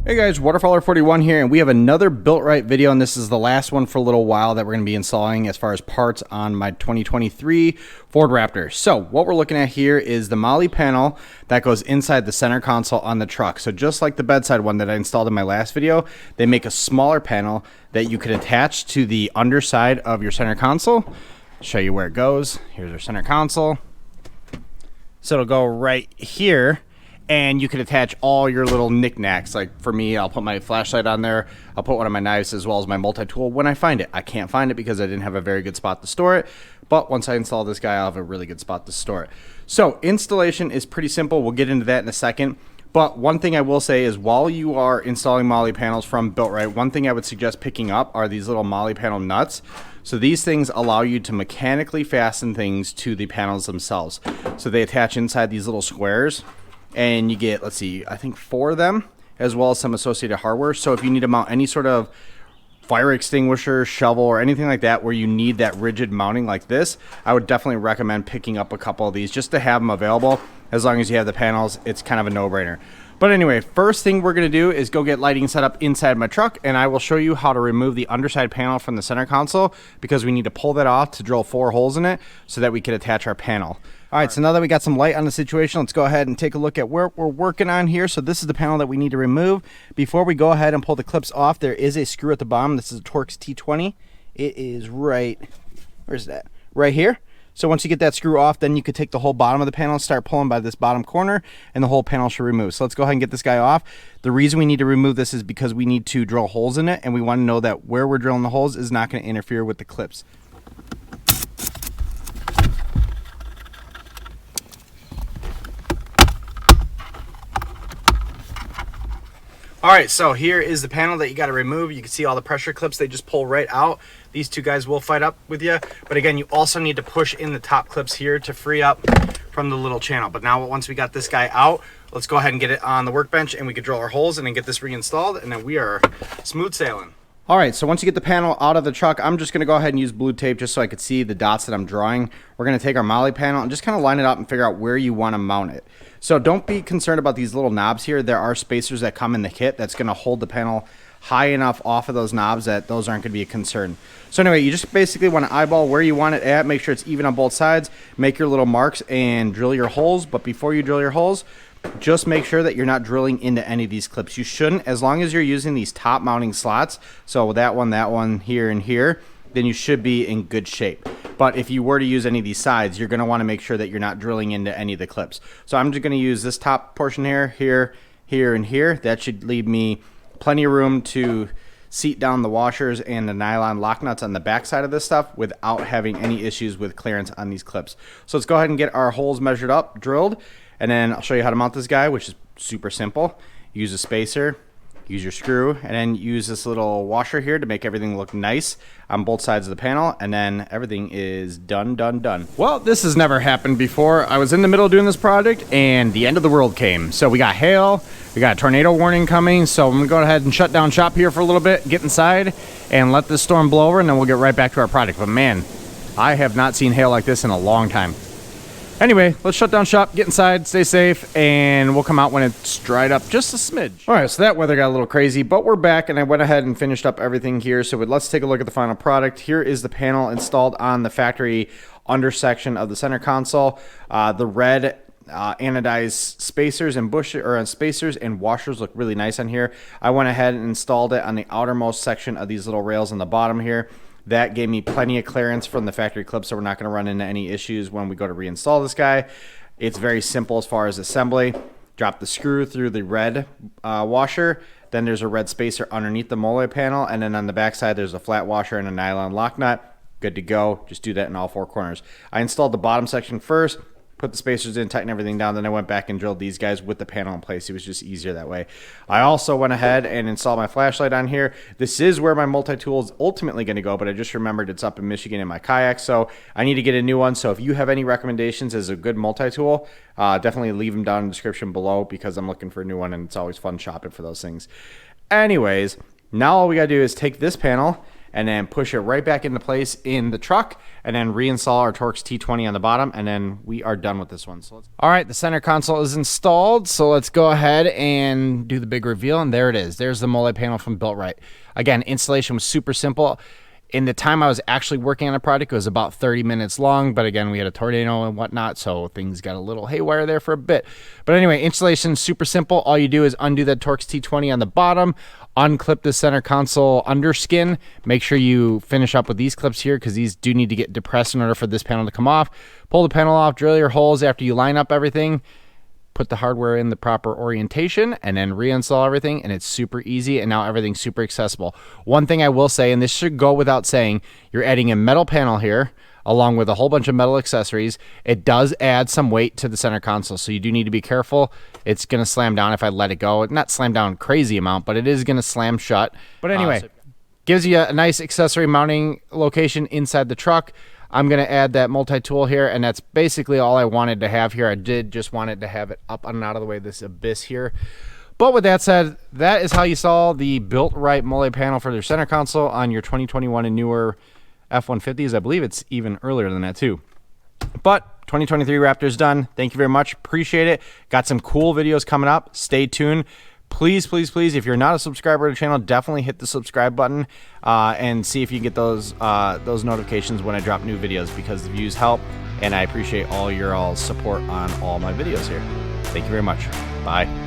Hey guys, Waterfowler41 here, and we have another BuiltRight video, and this is the last one for a little while that we're going to be installing as far as parts on my 2023 Ford Raptor. So what we're looking at here is the MOLLE panel that goes inside the center console on the truck. So just like the bedside one that I installed in my last video, they make a smaller panel that you could attach to the underside of your center console. I'll show you where it goes. Here's our center console. So it'll go right here. And you can attach all your little knickknacks. Like for me, I'll put my flashlight on there. I'll put one of my knives as well as my multi-tool when I find it. I can't find it because I didn't have a very good spot to store it. But once I install this guy, I'll have a really good spot to store it. So installation is pretty simple. We'll get into that in a second. But one thing I will say is while you are installing MOLLE panels from BuiltRight, one thing I would suggest picking up are these little MOLLE panel nuts. So these things allow you to mechanically fasten things to the panels themselves. So they attach inside these little squares. And you get, let's see, I think 4 of them, as well as some associated hardware. So if you need to mount any sort of fire extinguisher, shovel, or anything like that where you need that rigid mounting like this, I would definitely recommend picking up a couple of these just to have them available. As long as you have the panels, it's kind of a no-brainer. But anyway, first thing we're going to do is go get lighting set up inside my truck, and I will show you how to remove the underside panel from the center console because we need to pull that off to drill 4 holes in it so that we can attach our panel. All right, so now that we got some light on the situation, let's go ahead and take a look at where we're working on here. So this is the panel that we need to remove. Before we go ahead and pull the clips off, there is a screw at the bottom. This is a Torx T20. It is right, where's that? Right here. So once you get that screw off, then you could take the whole bottom of the panel, start pulling by this bottom corner, and the whole panel should remove. So let's go ahead and get this guy off. The reason we need to remove this is because we need to drill holes in it, and we want to know that where we're drilling the holes is not going to interfere with the clips. All right, so here is the panel that you got to remove. You can see all the pressure clips, they just pull right out. These two guys will fight up with you. But again, you also need to push in the top clips here to free up from the little channel. But now once we got this guy out, let's go ahead and get it on the workbench and we can drill our holes and then get this reinstalled, and then we are smooth sailing. All right, so once you get the panel out of the truck, I'm just gonna go ahead and use blue tape just so I could see the dots that I'm drawing. We're gonna take our MOLLE panel and just kind of line it up and figure out where you wanna mount it. So don't be concerned about these little knobs here. There are spacers that come in the kit that's gonna hold the panel high enough off of those knobs that those aren't gonna be a concern. So anyway, you just basically wanna eyeball where you want it at, make sure it's even on both sides, make your little marks and drill your holes. But before you drill your holes, just make sure that you're not drilling into any of these clips. You shouldn't, as long as you're using these top mounting slots. So that one, here, and here, then you should be in good shape. But if you were to use any of these sides, you're going to want to make sure that you're not drilling into any of the clips. So I'm just going to use this top portion here, here, and here. That should leave me plenty of room to seat down the washers and the nylon lock nuts on the back side of this stuff without having any issues with clearance on these clips. So let's go ahead and get our holes measured up, drilled, and then I'll show you how to mount this guy, which is super simple. Use a spacer, use your screw, and then use this little washer here to make everything look nice on both sides of the panel, and then everything is done. Well, this has never happened before. I was in the middle of doing this project, and the end of the world came. So we got hail, we got a tornado warning coming, so I'm gonna go ahead and shut down shop here for a little bit, get inside, and let this storm blow over, and then we'll get right back to our project. But man, I have not seen hail like this in a long time. Anyway, let's shut down shop, get inside, stay safe, and we'll come out when it's dried up just a smidge. All right, so that weather got a little crazy, but we're back, and I went ahead and finished up everything here. So let's take a look at the final product. Here is the panel installed on the factory undersection of the center console. The red anodized spacers and spacers and washers look really nice on here. I went ahead and installed it on the outermost section of these little rails on the bottom here. That gave me plenty of clearance from the factory clip, so we're not going to run into any issues when we go to reinstall this guy. It's very simple as far as assembly. Drop the screw through the red washer. Then there's a red spacer underneath the MOLLE panel, and then on the back side there's a flat washer and a nylon lock nut. Good to go. Just do that in all 4 corners. I installed the bottom section first, put the spacers in, tighten everything down, then I went back and drilled these guys with the panel in place. It was just easier that way. I also went ahead and installed my flashlight on here. This is where my multi-tool is ultimately going to go, but I just remembered it's up in Michigan in my kayak, so I need to get a new one. So if you have any recommendations as a good multi-tool, definitely leave them down in the description below because I'm looking for a new one, and it's always fun shopping for those things. Anyways, now all we got to do is take this panel and then push it right back into place in the truck, and then reinstall our Torx T20 on the bottom, and then we are done with this one. So all right, the center console is installed, so let's go ahead and do the big reveal, and there it is. There's the MOLLE panel from BuiltRight. Again, installation was super simple. In the time I was actually working on the project, it was about 30 minutes long, but again, we had a tornado and whatnot, so things got a little haywire there for a bit. But anyway, installation is super simple. All you do is undo that Torx T20 on the bottom, unclip the center console underskin. Make sure you finish up with these clips here because these do need to get depressed in order for this panel to come off. Pull the panel off, drill your holes after you line up everything. Put the hardware in the proper orientation, and then reinstall everything, and it's super easy, and now everything's super accessible. One thing I will say, and this should go without saying, you're adding a metal panel here along with a whole bunch of metal accessories. It does add some weight to the center console, so you do need to be careful. It's going to slam down if I let it go. Not slam down crazy amount, but it is going to slam shut. But anyway, gives you a nice accessory mounting location inside the truck. I'm going to add that multi-tool here, and that's basically all I wanted to have here. I did just wanted to have it up and out of the way, this abyss here. But with that said, that is how you saw the BuiltRight MOLLE panel for their center console on your 2021 and newer F-150s. I believe it's even earlier than that too. But 2023 Raptor's done. Thank you very much. Appreciate it. Got some cool videos coming up. Stay tuned. Please, please, please, if you're not a subscriber to the channel, definitely hit the subscribe button and see if you get those notifications when I drop new videos, because the views help, and I appreciate all your support on all my videos here. Thank you very much. Bye.